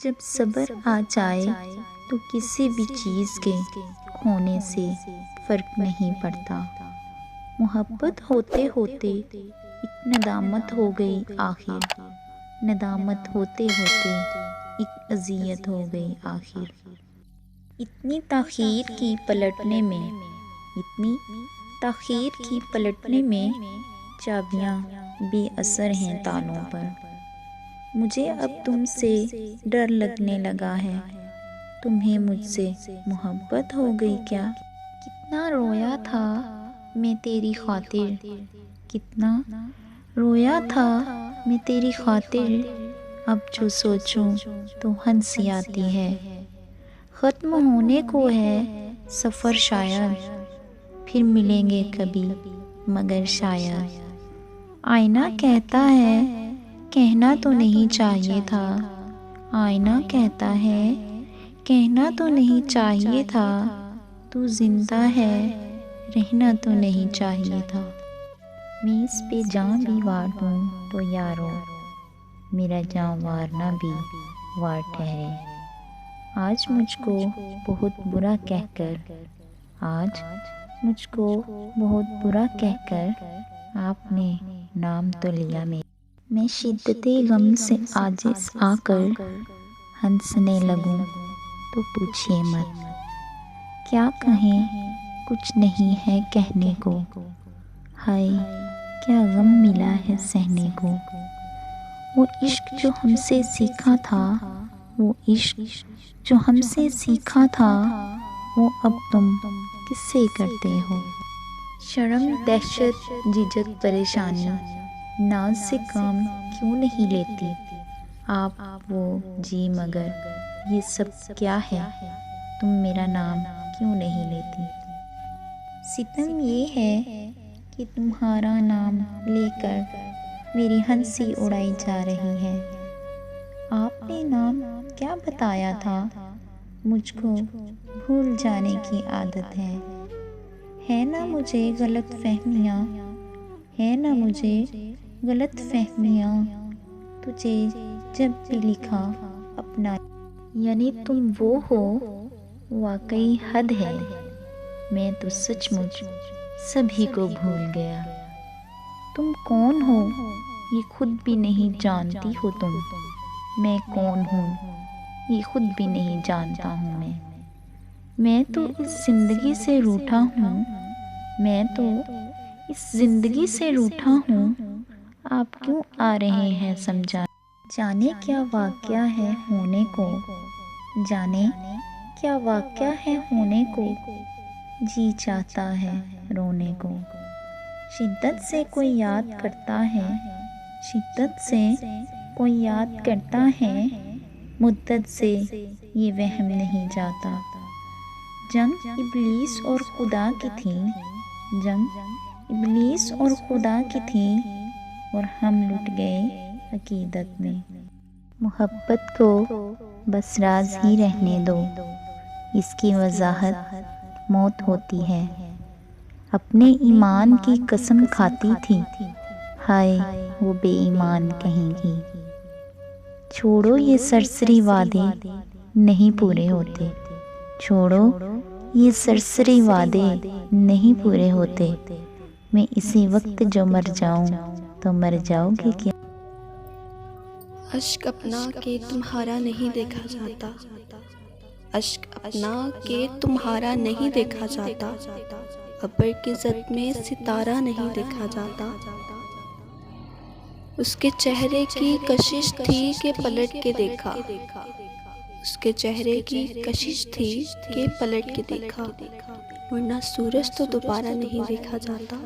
जब सब्र आ जाए तो किसी भी चीज़ के खोने से फ़र्क नहीं पड़ता। मोहब्बत होते होते एक नदामत हो गई आखिर, नदामत होते होते एक अज़ियत हो गई आखिर। इतनी ताख़ीर की पलटने में, इतनी ताख़ीर की पलटने में चाबियाँ बेअसर हैं तालों पर। मुझे अब तुमसे डर लगने लगा है, तुम्हें मुझसे मोहब्बत हो गई क्या? कितना रोया था मैं तेरी खातिर, कितना रोया था मैं तेरी खातिर, अब जो सोचूं तो हंसी आती है। ख़त्म होने को है सफ़र शायद, फिर मिलेंगे कभी मगर शायद। आईना कहता है कहना तो नहीं चाहिए था, आईना कहता है कहना तो नहीं चाहिए था, तू जिंदा है रहना तो नहीं चाहिए था। मैं इस पे जान भी वार दूँ तो यारो, मेरा जान वारना भी वार ठहरे। आज मुझको बहुत बुरा कहकर, आज मुझको बहुत बुरा कहकर आपने नाम तो लिया मेरा। मैं शिद्दते गम से आजिज़ आकर हंसने लगूं तो पूछिए मत, क्या कहें कुछ नहीं है कहने को, हाय क्या गम मिला है सहने को। वो इश्क जो हमसे सीखा था, वो इश्क जो हमसे सीखा था, वो अब तुम किससे करते हो। शर्म दहशत झिझक परेशानी नाज से काम क्यों नहीं लेती आप, वो जी मगर ये सब क्या है, तुम मेरा नाम क्यों नहीं लेती। सितम ये है कि तुम्हारा नाम लेकर मेरी हंसी उड़ाई जा रही है। आपने नाम क्या बताया था, मुझको भूल जाने की आदत है ना मुझे गलत फहमियाँ, है ना मुझे गलत फहमियाँ। तुझे जब भी लिखा अपना, यानी तुम वो हो, वाकई हद है। मैं तो सचमुच सभी को भूल गया। तुम कौन हो ये खुद भी नहीं जानती हो तुम, मैं कौन हूँ ये खुद भी नहीं जानता हूँ मैं तो इस ज़िंदगी से रूठा हूँ, मैं तो इस ज़िंदगी से रूठा हूँ। आप क्यों आ रहे हैं समझा, जाने क्या वाक़या है होने को, जाने क्या वाक़या है होने को, जी चाहता है रोने को। शिद्दत से कोई याद करता है, शिद्दत से कोई याद करता है, मुद्दत से ये वहम नहीं जाता। जंग इब्लीस और खुदा की थी, जंग इब्लीस और खुदा की थी, और हम लुट गए अकीदत में। मोहब्बत को बस राज ही रहने दो, इसकी वजाहत मौत होती है। अपने ईमान की कसम खाती थी, हाय वो बेईमान कहेंगी। छोड़ो ये सरसरी वादे नहीं पूरे होते, छोड़ो ये सरसरी वादे नहीं पूरे होते। मैं इसी वक्त जो मर जाऊं तो मर जाओगे क्या। अश्क अपना के तुम्हारा नहीं देखा जाता, अश्क अपना के तुम्हारा नहीं देखा जाता, अबर की ज़द में सितारा नहीं देखा जाता। उसके चेहरे की कशिश थी कि पलट के देखा, उसके चेहरे की कशिश थी कि पलट के देखा, वरना सूरज तो दोबारा नहीं देखा जाता।